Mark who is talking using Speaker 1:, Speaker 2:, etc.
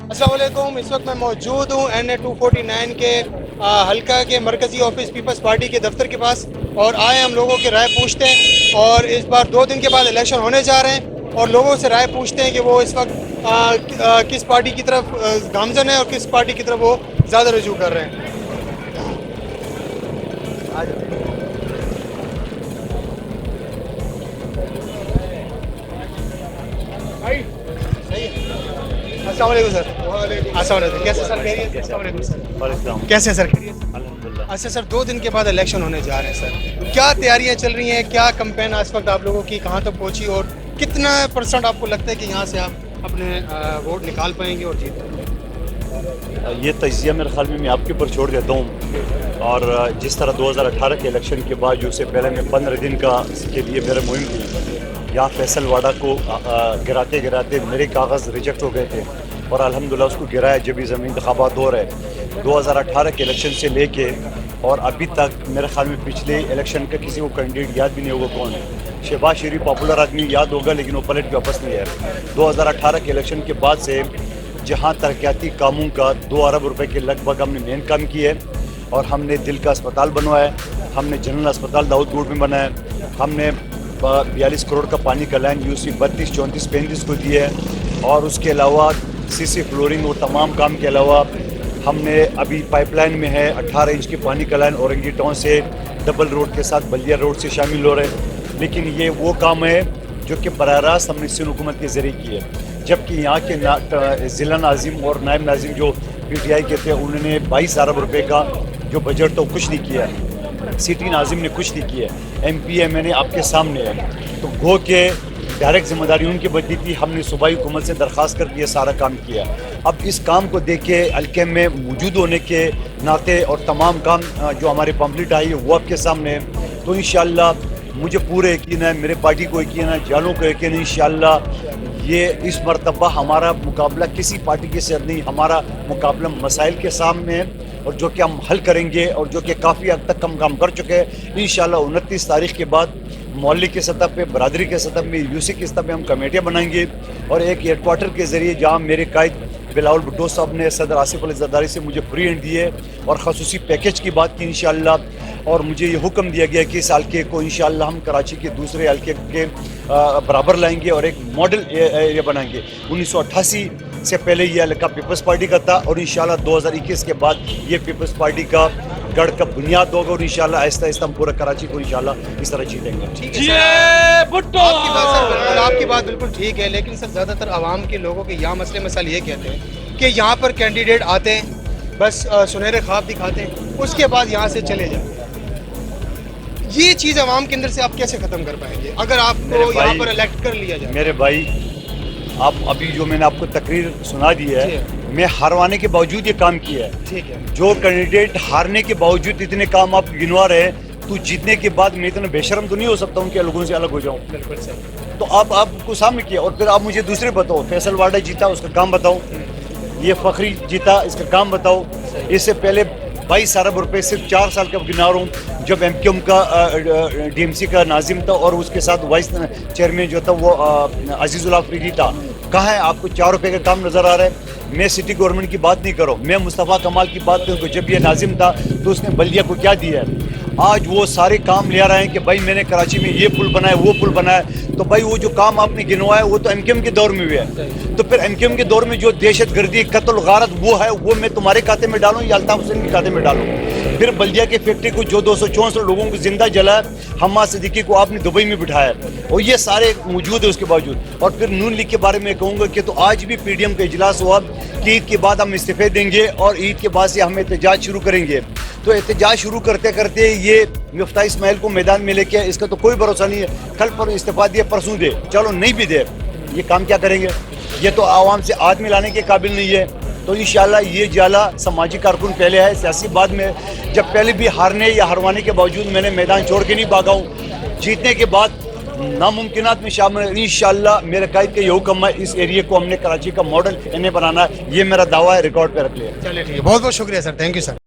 Speaker 1: अस्सलाम वालेकुम। इस वक्त मैं मौजूद हूँ NA 249 के हल्का के मरकज़ी ऑफिस पीपल्स पार्टी के दफ्तर के पास, और आए हम लोगों की राय पूछते हैं। और इस बार 2 दिन के बाद इलेक्शन होने जा रहे हैं और लोगों से राय पूछते हैं कि वो इस वक्त किस पार्टी की तरफ गामजन है और किस पार्टी की तरफ वो ज़्यादा रजू कर रहे हैं। अस्सलाम वालेकुम सर। अस्सलाम वालेकुम। कैसे सर? अस्सलाम वालेकुम सर। कैसे सर?
Speaker 2: अल्हम्दुलिल्लाह।
Speaker 1: अच्छा सर, 2 दिन के बाद इलेक्शन होने जा रहे हैं सर, क्या तैयारियां चल रही हैं, क्या कैंपेन इस वक्त आप लोगों की कहां तक पहुंची, और कितना % आपको लगता है कि यहां से आप अपने वोट निकाल पाएंगे और जीत पाएंगे?
Speaker 2: ये तजिया मेरे ख्याल में मैं आपके ऊपर छोड़ देता हूँ। और जिस तरह 2018 के इलेक्शन के बाद जो उससे पहले मैं 15 दिन के लिए मेरा मुहिम थी, यहाँ फैसल वाडा को गिराते गिराते मेरे कागज़ रिजेक्ट हो गए थे और अल्हम्दुलिल्लाह उसको गिराया जब भी ज़मीन इंतखाबात हो रहे 2018 के इलेक्शन से लेके और अभी तक मेरे ख्याल में पिछले इलेक्शन का किसी को कैंडिडेट याद भी नहीं होगा कौन है। शहबाज शरीफ पॉपुलर आदमी याद होगा, लेकिन वो पलट के वापस नहीं है। 2018 के इलेक्शन के बाद से जहाँ तरक्याती कामों का 2 अरब रुपए के लगभग हमने मेन काम किए, और हमने दिल का अस्पताल बनवाया, हमने जनरल अस्पताल दाऊदपुर में बनाया, हमने 42 करोड़ का पानी का लाइन यूसी 32, 34, 35 को दिया है, और उसके अलावा सीसी फ्लोरिंग और तमाम काम के अलावा हमने अभी पाइपलाइन में है 18 इंच की पानी का लाइन औरंगी टाउन से डबल रोड के साथ बलिया रोड से शामिल हो रहे हैं। लेकिन ये वो काम है जो कि बराह रास्त हमने सिंध हुकूमत के ज़रिए किए, जबकि यहाँ के ज़िला नाज़िम और नायब नाज़िम जो PTI के थे उन्होंने 22 अरब रुपए का जो बजट तो कुछ नहीं किया, सिटी नाज़िम ने कुछ नहीं किया, MP MNA आपके सामने है। तो गो के डायरेक्ट जिम्मेदारी उनकी बदली थी, हमने सूबाई हुकूमत से दरख्वास्त कर दिया, सारा काम किया। अब इस काम को देख के हल्के में मौजूद होने के नाते और तमाम काम जो हमारे पम्पलेट आई है वो आपके सामने है। तो इंशाअल्लाह मुझे पूरे यकीन है, मेरे पार्टी को यकीन है, जालों को यकीन है, इंशाअल्लाह ये इस मरतबा हमारा मुकाबला किसी पार्टी के साथ नहीं, हमारा मुकाबला मसाइल के सामने है और जो कि हम हल करेंगे और जो कि काफ़ी हद तक हम काम कर चुके हैं। इंशाअल्लाह 29 तारीख के बाद मोहल्ले की सतह पे, बरादरी के सतह में, यूसी की सतह पे हम कमेटियाँ बनाएंगे, और एक हेडक्वार्टर के ज़रिए जहाँ मेरे कायद बिलावल भुट्टो साहब ने सदर आसिफ अली ज़रदारी से मुझे फ्री हैंड दिए और ख़ुसूसी पैकेज की बात की इंशाअल्लाह, और मुझे ये हुक्म दिया गया कि इस हल्के को इंशाअल्लाह हम कराची के दूसरे हल्के के बराबर लाएंगे और एक मॉडल एरिया बनाएंगे। 1988 से पहले ये हल्का पीपल्स पार्टी का था, और इंशाअल्लाह 2021 के बाद ये पीपल्स पार्टी का गढ़ का बुनियाद होगा, और इंशाअल्लाह आहिस्ता आहिस्ता हम पूरा कराची को इंशाअल्लाह इस तरह जीतेंगे।
Speaker 1: ठीक है भुट्टो, आपकी बात बिल्कुल ठीक है, लेकिन सर ज़्यादातर आवाम के लोगों के यहाँ मसले मसाइल ये कहते हैं कि यहाँ पर कैंडिडेट आते हैं, बस सुनहरे ख्वाब दिखाते हैं, उसके बाद यहाँ से चले जाते हैं। ये चीज़ आवाम के अंदर से आप कैसे ख़त्म कर पाएंगे अगर आपको यहाँ पर इलेक्ट कर लिया जाए?
Speaker 2: मेरे भाई, आप अभी जो मैंने आपको तकरीर सुना दी है, मैं हारवाने के बावजूद ये काम किया है।
Speaker 1: ठीक है।
Speaker 2: जो कैंडिडेट हारने के बावजूद इतने काम आप गिनवा रहे हैं, तो जीतने के बाद मैं इतना बेशरम तो नहीं हो सकता हूँ कि लोगों से अलग हो जाऊँ।
Speaker 1: बिल्कुल सही।
Speaker 2: तो आप आपको सामने किया, और फिर आप मुझे दूसरे बताओ, फैसल वाडा जीता उसका काम बताओ, ये फखरी जीता इसका काम बताओ। इससे पहले 22 अरब रुपए सिर्फ 4 साल का गिना रहा हूँ, जब MQM का DMC का नाजिम था और उसके साथ वाइस चेयरमैन जो था वो अजीजुल आफरीदी था। कहाँ है आपको 4 रुपए का काम नज़र आ रहा है? मैं सिटी गवर्नमेंट की बात नहीं करूँ, मैं मुस्तफ़ा कमाल की बात करूँ। जब ये नाजिम था तो उसने बलिया को क्या दिया है? आज वो सारे काम ले रहे हैं कि भाई मैंने कराची में ये पुल बनाया, वो पुल बनाया। तो भाई वो जो काम आपने गिनवाया वो तो MQM के दौर में हुआ है। तो फिर MQM के दौर में जो दहशत गर्दी, कत्ल गारत वो है, वो मैं तुम्हारे खाते में डालूँ या अल्ताफ हुसैन के खाते में डालूँ? फिर बल्दिया की फैक्ट्री को जो 264 लोगों को जिंदा जलाया, हम्मा सिद्दीकी को आपने दुबई में बिठाया, और ये सारे मौजूद है उसके बावजूद। और फिर नून लीग के बारे में कहूँगा कि तो आज भी PDM का इजलास हुआ कि ईद के बाद हम इस्तीफे देंगे और ईद के बाद से हम एहतजाज शुरू करेंगे। तो एहतजाज शुरू करते करते ये मुफ्ता इस्माइल को मैदान में लेके, इसका तो कोई भरोसा नहीं है, कल पर इस्तीफा दिए परसों दे, चलो नहीं भी दे, ये काम क्या करेंगे? ये तो आवाम से आदमी लाने के काबिल नहीं है। तो इंशाअल्लाह ये जाला समाजी कारकुन पहले है, सियासी बाद में। जब पहले भी हारने या हरवाने के बावजूद मैंने मैदान छोड़ के नहीं भागा हूँ, जीतने के बाद नामुमकिनात में शामिल। इंशाअल्लाह मेरे कायद के ये हुक्म है, इस एरिया को हमने कराची का मॉडल इन्हें बनाना, ये मेरा दावा है, रिकॉर्ड पे रख लिया।
Speaker 1: चलिए ठीक है, बहुत बहुत शुक्रिया सर, थैंक यू सर।